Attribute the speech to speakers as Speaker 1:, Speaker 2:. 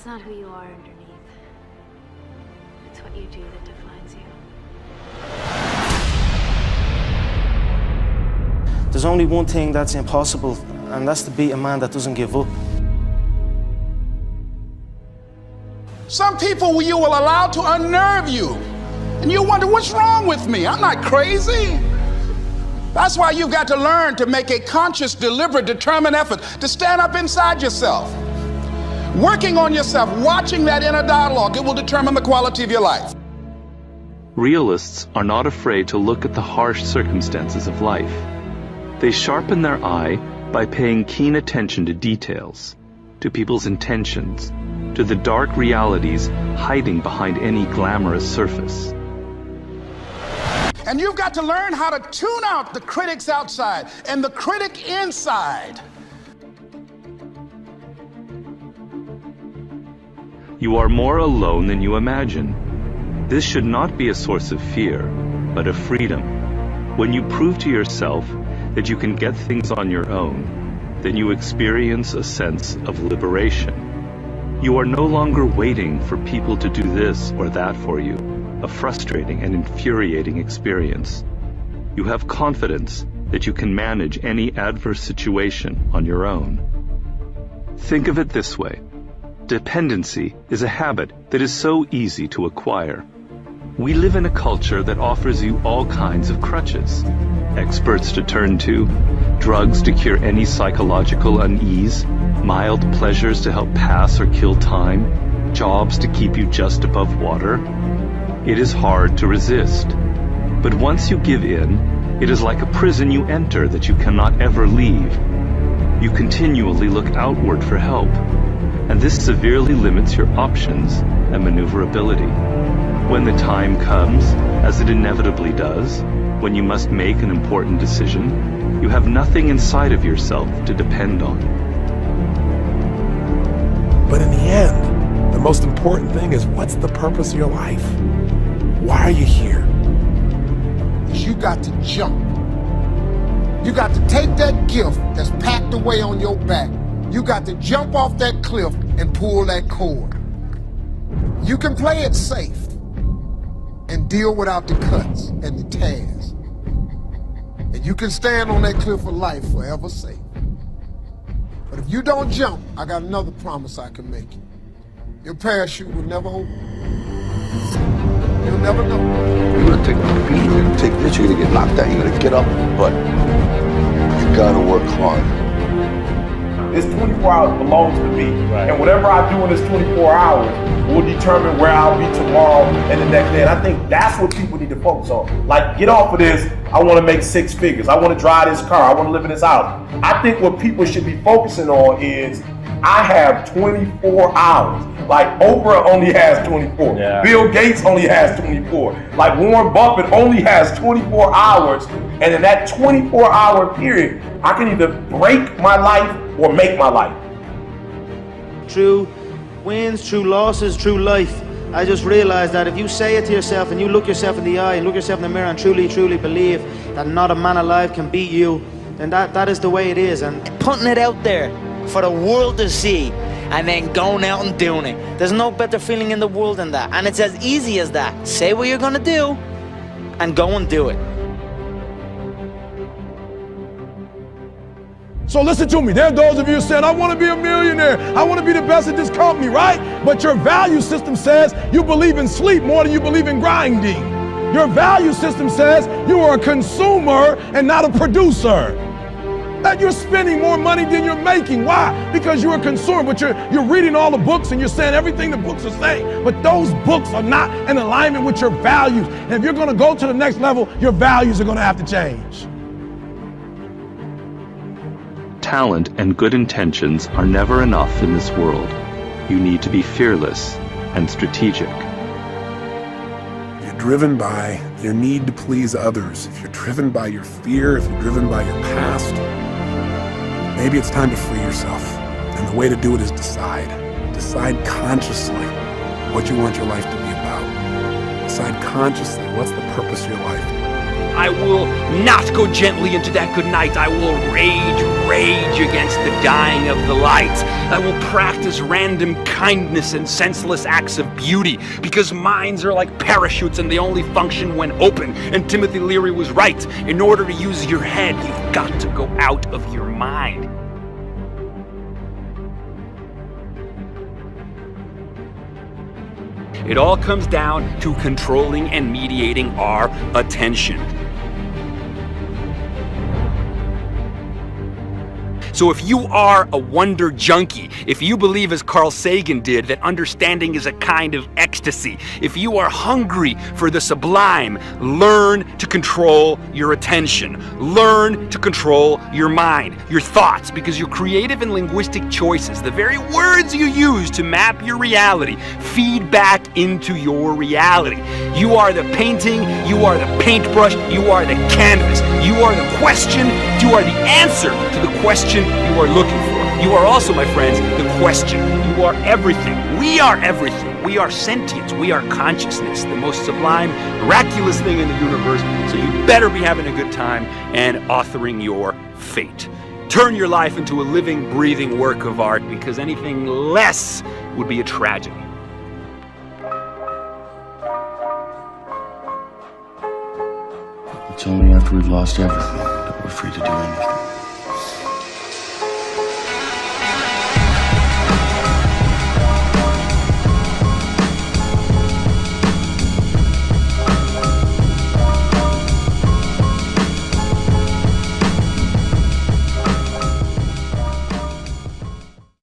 Speaker 1: It's not who you are underneath. It's what you do that defines you.
Speaker 2: There's only one thing that's impossible, and that's to beat a man that doesn't give up.
Speaker 3: Some people you will allow to unnerve you, and you wonder, what's wrong with me? I'm not crazy. That's why you've got to learn to make a conscious, deliberate, determined effort to stand up inside yourself. Working on yourself, watching that inner dialogue, it will determine the quality of your life.
Speaker 4: Realists are not afraid to look at the harsh circumstances of life. They sharpen their eye by paying keen attention to details, to people's intentions, to the dark realities hiding behind any glamorous surface.
Speaker 3: And you've got to learn how to tune out the critics outside and the critic inside.
Speaker 4: You are more alone than you imagine. This should not be a source of fear, but of freedom. When you prove to yourself that you can get things on your own, then you experience a sense of liberation. You are no longer waiting for people to do this or that for you, a frustrating and infuriating experience. You have confidence that you can manage any adverse situation on your own. Think of it this way. Dependency is a habit that is so easy to acquire. We live in a culture that offers you all kinds of crutches. Experts to turn to, drugs to cure any psychological unease, mild pleasures to help pass or kill time, jobs to keep you just above water. It is hard to resist. But once you give in, it is like a prison you enter that you cannot ever leave. You continually look outward for help, and this severely limits your options and maneuverability. When the time comes, as it inevitably does, when you must make an important decision, you have nothing inside of yourself to depend on.
Speaker 5: But in the end, the most important thing is, what's the purpose of your life? Why are you here?
Speaker 6: You got to jump. You got to take that gift that's packed away on your back. You got to jump off that cliff and pull that cord. You can play it safe and deal without the cuts and the tears. And you can stand on that cliff of life forever safe. But if you don't jump, I got another promise I can make you. Your parachute will never open. You'll never know.
Speaker 7: You're gonna take a beat, you're gonna take this, you're gonna get knocked out, you're gonna get up, but you gotta work hard.
Speaker 8: This 24 hours belongs to me. Right. And whatever I do in this 24 hours will determine where I'll be tomorrow and the next day. And I think that's what people need to focus on. Like, get off of this, I want to make 6 figures. I want to drive this car. I want to live in this house. I think what people should be focusing on is, I have 24 hours. Like, Oprah only has 24. Yeah. Bill Gates only has 24. Like, Warren Buffett only has 24 hours. And in that 24-hour period, I can either break my life or make my life.
Speaker 2: Through wins, through losses, through life, I just realized that if you say it to yourself and you look yourself in the eye and look yourself in the mirror and truly, truly believe that not a man alive can beat you, then that is the way it is. And
Speaker 9: putting it out there for the world to see, and then going out and doing it. There's no better feeling in the world than that. And it's as easy as that. Say what you're gonna do and go and do it.
Speaker 5: So listen to me. There are those of you who said, I want to be a millionaire. I want to be the best at this company, right? But your value system says you believe in sleep more than you believe in grinding. Your value system says you are a consumer and not a producer. That you're spending more money than you're making. Why? Because you're a consumer, but you're reading all the books and you're saying everything the books are saying, but those books are not in alignment with your values. And if you're going to go to the next level, your values are going to have to change.
Speaker 4: Talent and good intentions are never enough in this world. You need to be fearless and strategic.
Speaker 5: You're driven by your need to please others. If you're driven by your fear, if you're driven by your past, maybe it's time to free yourself. And the way to do it is decide. Decide consciously what you want your life to be about. Decide consciously what's the purpose of your life.
Speaker 10: I will not go gently into that good night. I will rage against the dying of the light. I will practice random kindness and senseless acts of beauty, because minds are like parachutes and they only function when open. And Timothy Leary was right. In order to use your head, you've got to go out of your mind. It all comes down to controlling and mediating our attention. So if you are a wonder junkie, if you believe as Carl Sagan did that understanding is a kind of ecstasy, if you are hungry for the sublime, learn to control your attention. Learn to control your mind, your thoughts, because your creative and linguistic choices, the very words you use to map your reality, feed back into your reality. You are the painting, you are the paintbrush, you are the canvas, you are the question, you are the answer to the question you are looking for. You are also, my friends, the question. You are everything. We are everything. We are sentience. We are consciousness, the most sublime, miraculous thing in the universe. So you better be having a good time and authoring your fate. Turn your life into a living, breathing work of art, because anything less would be a tragedy.
Speaker 7: It's only after we've lost everything that we're free to do anything.